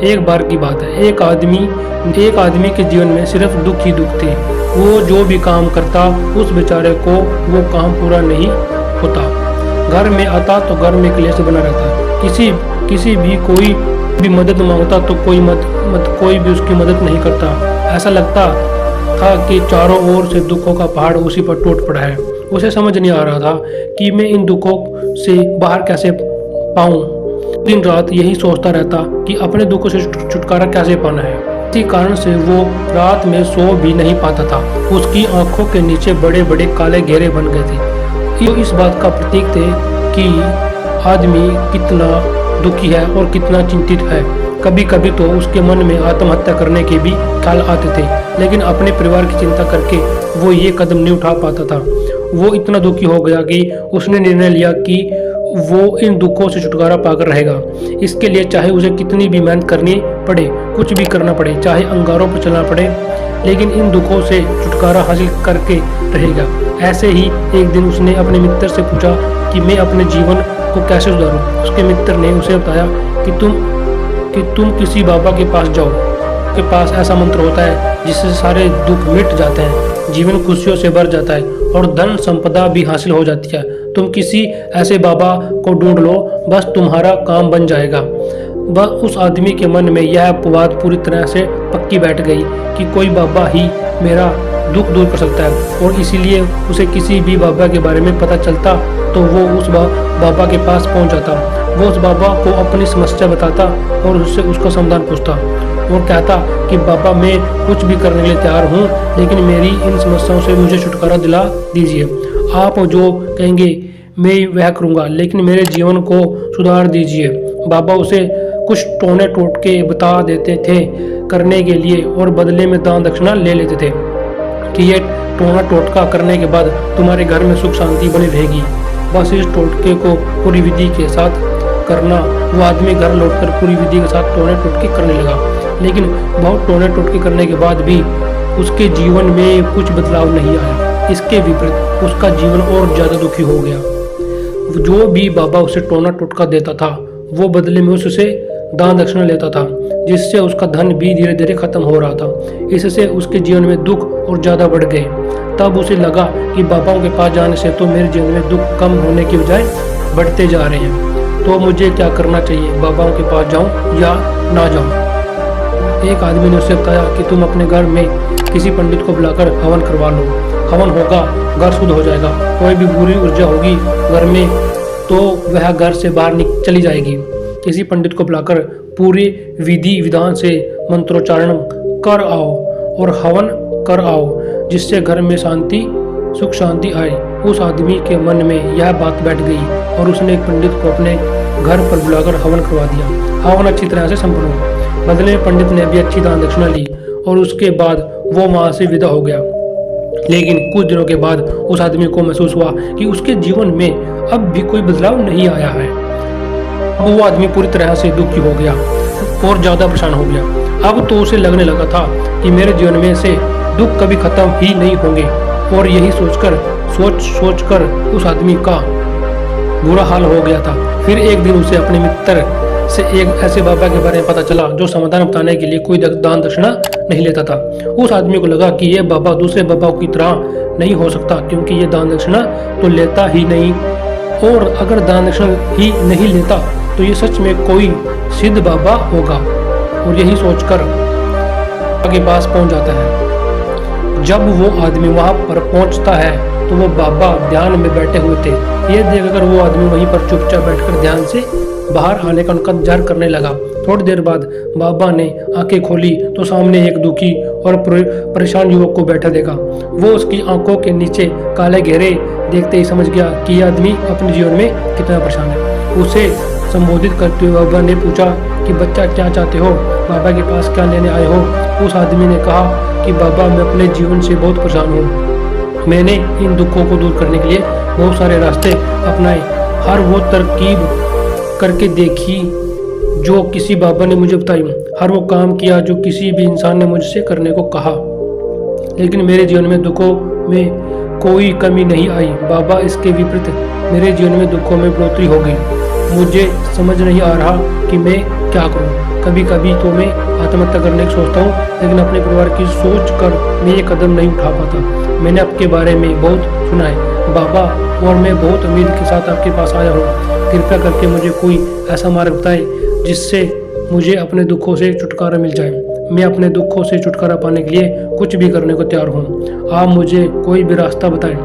एक बार की बात है, एक आदमी के जीवन में सिर्फ दुख ही दुख थे। वो जो भी काम करता उस बेचारे को वो काम पूरा नहीं होता। घर में आता तो घर में क्लेश बना रहता। किसी भी कोई भी मदद मांगता तो कोई भी उसकी मदद नहीं करता। ऐसा लगता था कि चारों ओर से दुखों का पहाड़ उसी पर टूट पड़ा है। उसे समझ नहीं आ रहा था कि मैं इन दुखों से बाहर कैसे पाऊं। दिन रात यही सोचता रहता कि अपने दुखों से छुटकारा कैसे पाना है। इसी कारण से वो रात में सो भी नहीं पाता था। उसकी आंखों के नीचे बड़े बड़े काले घेरे बन गए थे। ये इस बात का प्रतीक थे कि आदमी कितना दुखी है और कितना चिंतित है। कभी कभी तो उसके मन में आत्महत्या करने के भी ख्याल आते थे, लेकिन अपने परिवार की चिंता करके वो ये कदम नहीं उठा पाता था। वो इतना दुखी हो गया कि उसने निर्णय लिया कि वो इन दुखों से छुटकारा पाकर रहेगा। इसके लिए चाहे उसे कितनी भी मेहनत करनी पड़े, कुछ भी करना पड़े, चाहे अंगारों पर चलना पड़े, लेकिन इन दुखों से छुटकारा हासिल करके रहेगा। ऐसे ही एक दिन उसने अपने मित्र से पूछा कि मैं अपने जीवन को कैसे सुधारूं। उसके मित्र ने उसे बताया कि तुम किसी बाबा के पास जाओ। के पास ऐसा मंत्र होता है जिससे सारे दुख मिट जाते हैं, जीवन खुशियों से भर जाता है और धन संपदा भी हासिल हो जाती है। तुम किसी ऐसे बाबा को ढूंढ लो, बस तुम्हारा काम बन जाएगा। उस आदमी के मन में यह बात पूरी तरह से पक्की बैठ गई कि कोई बाबा ही मेरा दुख दूर कर सकता है, और इसीलिए उसे किसी भी बाबा के बारे में पता चलता तो वो उस बाबा के पास पहुंच जाता। वो उस बाबा को अपनी समस्या बताता और उससे उसका समाधान पूछता और कहता कि बाबा मैं कुछ भी करने के लिए तैयार हूँ, लेकिन मेरी इन समस्याओं से मुझे छुटकारा दिला दीजिए। आप जो कहेंगे मैं वह करूँगा, लेकिन मेरे जीवन को सुधार दीजिए। बाबा उसे कुछ टोने टोटके बता देते थे करने के लिए और बदले में दान दक्षिणा ले लेते थे कि ये टोना टोटका करने के बाद तुम्हारे घर में सुख शांति बनी रहेगी। बस इस टोटके को पूरी विधि के साथ करना। वो आदमी घर लौटकर पूरी विधि के साथ टोने टोटके करने लगा, लेकिन बहुत टोने टोटके करने के बाद भी उसके जीवन में कुछ बदलाव नहीं आया। इसके विपरीत उसका जीवन और ज़्यादा दुखी हो गया। जो भी बाबा उसे टोना टोटका देता था वो बदले में उससे दान दक्षिणा लेता था, जिससे उसका धन भी धीरे धीरे खत्म हो रहा था। इससे उसके जीवन में दुख और ज़्यादा बढ़ गए। तब उसे लगा कि बाबाओं के पास जाने से तो मेरे जीवन में दुख कम होने की बजाय बढ़ते जा रहे हैं, तो मुझे क्या करना चाहिए? बाबाओं के पास जाऊं या ना जाऊं? एक आदमी ने उसे बताया कि तुम अपने घर में किसी पंडित को बुलाकर हवन करवा लो। हवन होगा, घर शुद्ध हो जाएगा। कोई भी बुरी ऊर्जा होगी घर में तो वह घर से बाहर चली जाएगी। किसी पंडित को बुलाकर पूरे विधि विधान से मंत्रोच्चारण कर आओ और हवन कर आओ, जिससे घर में सुख शांति आए। उस आदमी के मन में यह बात बैठ गई और उसने एक पंडित को अपने घर पर बुलाकर हवन करवा दिया। हवन अच्छी तरह से संपन्न हुआ। बदले में पंडित ने भी अच्छी दान दक्षिणा ली और उसके बाद वो वहां से विदा हो गया। लेकिन कुछ दिनों के बाद उस आदमी को महसूस हुआ कि उसके जीवन में अब भी कोई बदलाव नहीं आया है। अब वो आदमी पूरी तरह से दुखी हो गया और ज्यादा परेशान हो गया। अब तो उसे लगने लगा था कि मेरे जीवन में से दुख कभी खत्म ही नहीं होंगे, और यही सोचकर उस आदमी का बुरा हाल हो गया था। फिर एक दिन उसे अपने मित्र से एक ऐसे बाबा के बारे में पता चला जो समाधान बताने के लिए कोई दान दक्षिणा नहीं लेता था। उस आदमी को लगा कि यह बाबा दूसरे बाबाओं की तरह नहीं हो सकता, क्योंकि ये दान दक्षिणा तो लेता ही नहीं, और अगर दान दक्षिणा ही नहीं लेता तो ये सच में कोई सिद्ध बाबा होगा। और यही सोचकर के पास पहुंच जाता है। जब वो आदमी वहां पर पहुंचता है तो वो बाबा ध्यान में बैठे हुए थे। ये देखकर वो आदमी वहीं पर चुपचाप बैठकर ध्यान से बाहर आने का उनका इंतजार करने लगा। थोड़ी देर बाद बाबा ने आंखें खोली तो सामने एक दुखी और परेशान युवक को बैठा देखा। वो उसकी आंखों के नीचे काले घेरे देखते ही समझ गया कि यह आदमी अपने जीवन में कितना परेशान है। उसे संबोधित करते हुए बाबा ने पूछा कि बच्चा क्या चाहते हो? बाबा के पास क्या लेने आए हो? उस आदमी ने कहा कि बाबा मैं अपने जीवन से बहुत परेशान हूँ। मैंने इन दुखों को दूर करने के लिए बहुत सारे रास्ते अपनाए, हर वो तरकीब करके देखी जो किसी बाबा ने मुझे बताई, हर वो काम किया जो किसी भी इंसान ने मुझसे करने को कहा, लेकिन मेरे जीवन में दुखों में कोई कमी नहीं आई। बाबा इसके विपरीत मेरे जीवन में दुखों में बढ़ोतरी हो गई। मुझे समझ नहीं आ रहा कि मैं क्या करूं? कभी कभी तो मैं आत्महत्या करने की सोचता हूँ, लेकिन अपने परिवार की सोच कर मैं ये कदम नहीं उठा पाता। मैंने आपके बारे में बहुत सुना है बाबा, और मैं बहुत उम्मीद के साथ आपके पास आया हूँ। कृपया करके मुझे कोई ऐसा मार्ग बताएं जिससे मुझे अपने दुखों से छुटकारा मिल जाए। मैं अपने दुखों से छुटकारा पाने के लिए कुछ भी करने को तैयार हूँ। आप मुझे कोई भी रास्ता बताएं,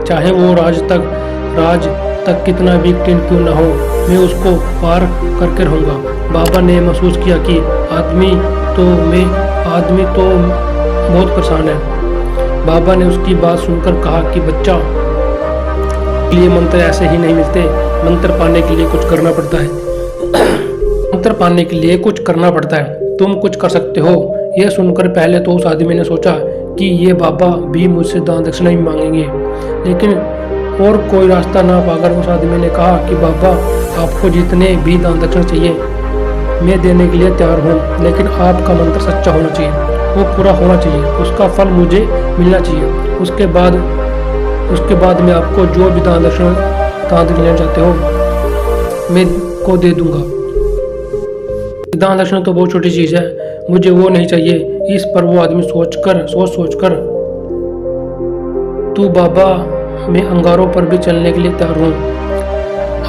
चाहे वो राज तक कितना भी कठिन क्यों ना हो, मैं उसको पार करके रहूँगा। बाबा ने महसूस किया कि आदमी तो बहुत परेशान है। बाबा ने उसकी बात सुनकर कहा कि बच्चा, लिए मंत्र ऐसे ही नहीं मिलते। मंत्र पाने के लिए कुछ करना पड़ता है। मंत्र पाने के लिए कुछ करना पड़ता है। तुम कुछ कर सकते हो। यह सुनकर पहले तो उस आदमी ने सोचा कि ये बाबा भी मुझसे दान दक्षिणा ही मांगेंगे, लेकिन और कोई रास्ता ना पाकर उस आदमी ने कहा कि बाबा, आपको जितने भी दान दक्षिणा चाहिए मैं देने के लिए तैयार हूँ, लेकिन आपका मंत्र सच्चा होना चाहिए, वो पूरा होना चाहिए, उसका फल मुझे मिलना चाहिए। उसके बाद मैं आपको जो भी दान दक्षिणा लेना चाहते हो मैं को दे दूंगा। दान दक्षिणा तो बहुत छोटी चीज़ है, मुझे वो नहीं चाहिए। इस पर वो आदमी सोचकर तू बाबा, मैं अंगारों पर भी चलने के लिए तैयार हूँ,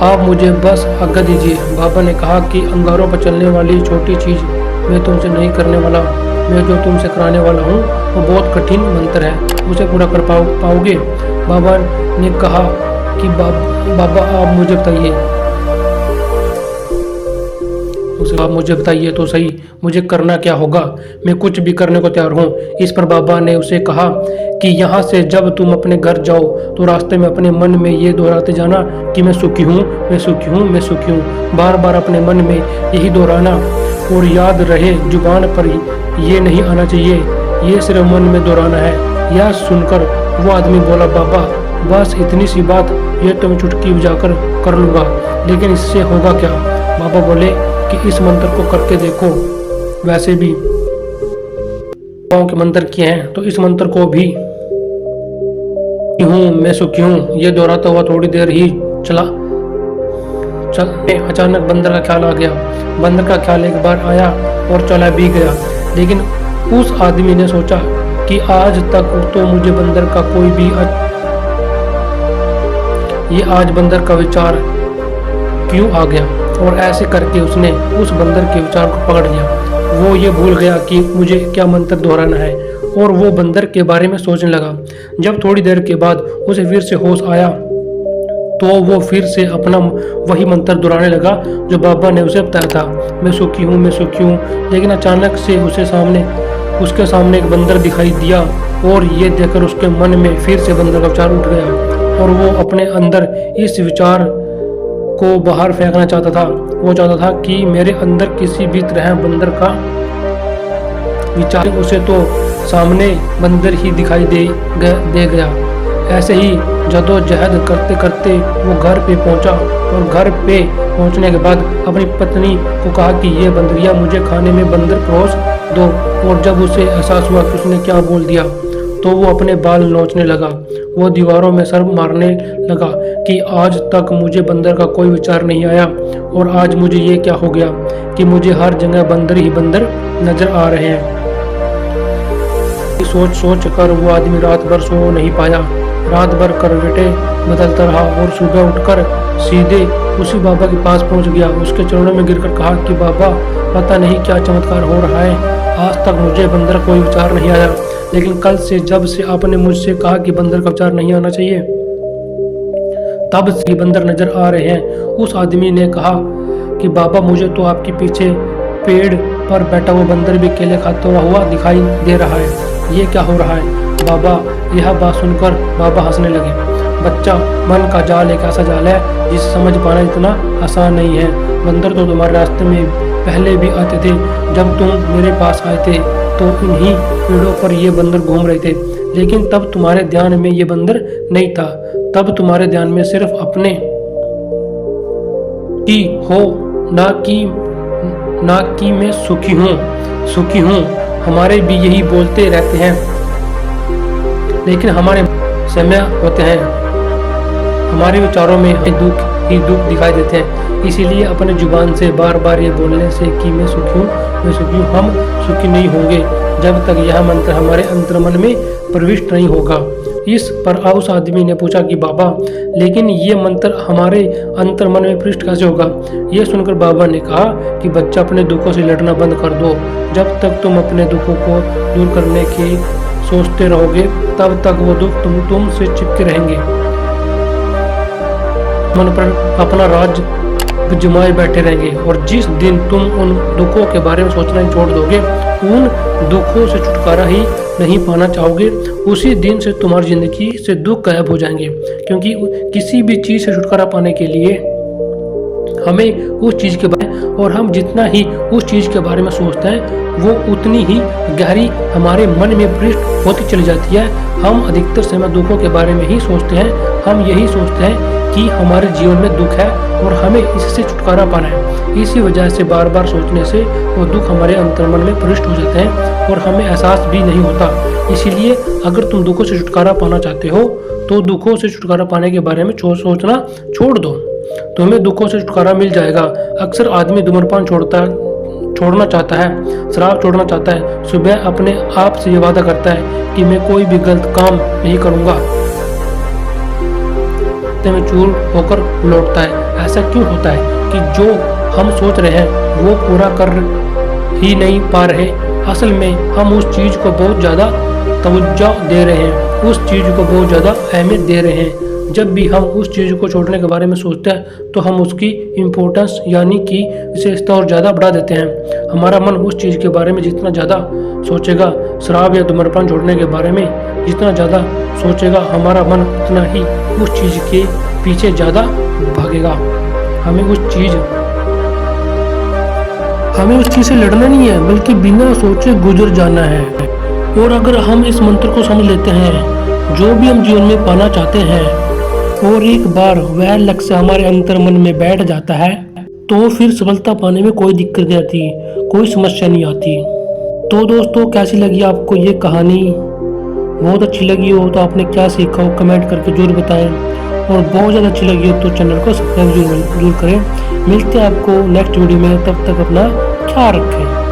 आप मुझे बस आज्ञा दीजिए। बाबा ने कहा कि अंगारों पर चलने वाली छोटी चीज़ मैं तुमसे नहीं करने वाला। मैं जो तुमसे कराने वाला हूँ वो बहुत कठिन मंत्र है, उसे पूरा कर पाओगे? बाबा ने कहा कि बाबा आप मुझे बताइए तो सही, मुझे करना क्या होगा? मैं कुछ भी करने को तैयार हूँ। इस पर बाबा ने उसे कहा कि यहाँ से जब तुम अपने घर जाओ तो रास्ते में अपने मन में ये दोहराते जाना कि मैं सुखी हूँ, मैं सुखी हूँ, मैं सुखी हूँ। बार बार अपने मन में यही दोहराना, और याद रहे जुबान पर ये नहीं आना चाहिए, ये सिर्फ मन में दोहराना है। यह सुनकर वो आदमी बोला, बाबा बस इतनी सी बात, ये तो मैं चुटकी बजाकर कर लूँगा, लेकिन इससे होगा क्या? बाबा बोले कि इस मंत्र को करके देखो। वैसे भी के मंत्र किए हैं तो इस मंत्र को भी हूँ, मैं सुखी हूँ, ये दोहराता हुआ थोड़ी देर ही चल अचानक बंदर का ख्याल आ गया। बंदर का ख्याल एक बार आया और चला भी गया, लेकिन उस आदमी ने सोचा कि आज तक तो मुझे बंदर का कोई भी ये आज बंदर का विचार क्यों आ गया? और ऐसे करके उसने उस बंदर के विचार को पकड़ लिया। वो ये भूल गया कि मुझे क्या मंत्र दोहराना है, और वो बंदर के बारे में सोचने लगा। जब थोड़ी देर के बाद उसे फिर से होश आया तो वो फिर से अपना वही मंत्र दोहराने लगा जो बाबा ने उसे बताया था, मैं सुखी हूँ, मैं सुखी हूँ। लेकिन अचानक से उसके सामने एक बंदर दिखाई दिया, और ये देखकर उसके मन में फिर से बंदर का विचार उठ गया, और वो अपने अंदर इस विचार को बाहर फेंकना चाहता था। वो चाहता था कि मेरे अंदर किसी भी तरह बंदर का विचार, उसे तो सामने बंदर ही दिखाई दे गया। ऐसे ही जद्दोजहद करते करते वो घर पे पहुंचा, और घर पे पहुंचने के बाद अपनी पत्नी को कहा कि ये बंदरिया मुझे खाने में बंदर परोस दो। और जब उसे एहसास हुआ कि उसने क्या बोल दिया तो वो अपने बाल नोचने लगा। वो दीवारों में सर मारने लगा कि आज तक मुझे बंदर का कोई विचार नहीं आया, और आज मुझे ये क्या हो गया कि मुझे हर जगह बंदर ही बंदर नजर आ रहे हैं। सोच कर वो आदमी रात भर सो नहीं पाया। रात भर करवटें बदलता रहा, और सुबह उठकर सीधे उसी बाबा के पास पहुंच गया। उसके चरणों में गिरकर कहा कि बाबा, पता नहीं क्या चमत्कार हो रहा है, आज तक मुझे बंदर कोई विचार नहीं आया, लेकिन कल से जब से आपने मुझसे कहा कि बंदर का विचार नहीं आना चाहिए, तब से बंदर नजर आ रहे हैं। उस आदमी ने कहा कि बाबा, मुझे तो आपके पीछे पेड़ पर बैठा हुआ बंदर भी केले खाता हुआ दिखाई दे रहा है, ये क्या हो रहा है? बाबा, यह बात सुनकर बाबा हंसने लगे। बच्चा, मन का जाल एक ऐसा जाल है जिसे समझ पाना इतना आसान नहीं है। बंदर तो तुम्हारे रास्ते में पहले भी आते थे। जब तुम मेरे पास आए थे तो इन्हीं पेड़ों पर ये बंदर घूम रहे थे, लेकिन तब तुम्हारे ध्यान में ये बंदर नहीं था। तब तुम्हारे ध्यान में सिर्फ अपने की हो, ना कि मैं सुखी हूँ। हमारे भी यही बोलते रहते हैं, लेकिन हमारे समय होते हैं, हमारे विचारों में दुख ही दुख दिखाई देते हैं। इसीलिए अपने जुबान से बार बार ये बोलने से कि मैं सुखी हूँ, हम सुखी नहीं होंगे जब तक यह मंत्र हमारे अंतर्मन में प्रविष्ट नहीं होगा। इस पर उस आदमी ने पूछा कि बाबा, लेकिन ये मंत्र हमारे अंतर्मन में प्रविष्ट कैसे होगा? ये सुनकर बाबा ने कहा कि बच्चा, अपने दुखों से लड़ना बंद कर दो। जब तक तुम अपने दुखों को दूर करने के सोचते रहोगे तब तक वो दुख तुमसे चिपके रहेंगे, मन पर अपना राज जमाए बैठे रहेंगे। और जिस दिन तुम उन दुखों के बारे में सोचना ही छोड़ दोगे, उन दुखों से छुटकारा ही नहीं पाना चाहोगे, उसी दिन से तुम्हारी जिंदगी से दुख गायब हो जाएंगे। क्योंकि किसी भी चीज़ से छुटकारा पाने के लिए हमें उस चीज़ के बारे में, और हम जितना ही उस चीज़ के बारे में सोचते हैं वो उतनी ही गहरी हमारे मन में प्रविष्ट होती चली जाती है। हम अधिकतर समय दुखों के बारे में ही सोचते हैं। हम यही सोचते हैं कि हमारे जीवन में दुख है और हमें इससे छुटकारा पाना है। इसी वजह से बार बार सोचने से वो दुख हमारे अंतर्मन में प्रविष्ट हो जाते हैं और हमें एहसास भी नहीं होता। इसीलिए अगर तुम दुखों से छुटकारा पाना चाहते हो तो दुखों से छुटकारा पाने के बारे में सोचना छोड़ दो, तुम्हें दुखों से छुटकारा मिल जाएगा। अक्सर आदमी धूम्रपान छोड़ना चाहता है, शराब छोड़ना चाहता है, सुबह अपने आप से ये वादा करता है कि मैं कोई भी गलत काम नहीं करूँगा, में चूर होकर लौटता है। ऐसा क्यों होता है कि जो हम सोच रहे हैं वो पूरा कर ही नहीं पा रहे? असल में हम उस चीज़ को बहुत ज़्यादा तवज्जो दे रहे हैं, उस चीज़ को बहुत ज़्यादा अहमियत दे रहे हैं। जब भी हम उस चीज़ को छोड़ने के बारे में सोचते हैं तो हम उसकी इम्पोर्टेंस यानी कि विशेषता और ज़्यादा बढ़ा देते हैं। हमारा मन उस चीज़ के बारे में जितना ज़्यादा सोचेगा, शराब या धूम्रपान छोड़ने के बारे में जितना ज़्यादा सोचेगा, हमारा मन उतना ही उस चीज़ के पीछे ज़्यादा भागेगा। हमें उस चीज़ से लड़ना नहीं है, बल्कि बिना सोचे गुजर जाना है। और अगर हम इस मंत्र को समझ लेते हैं, जो भी हम जीवन में पाना चाहते हैं, और एक बार वह लक्ष्य हमारे अंतर्मन में बैठ जाता है, तो फिर सफलता पाने में कोई दिक्कत नहीं आती, कोई समस्या नहीं आती। तो दोस्तों, कैसी लगी आपको ये कहानी? बहुत अच्छी लगी हो तो आपने क्या सीखा हो कमेंट करके जरूर बताएं, और बहुत ज़्यादा अच्छी लगी हो तो चैनल को सब्सक्राइब जरूर करें। मिलते हैं आपको नेक्स्ट वीडियो में, तब तक अपना ख्याल रखें।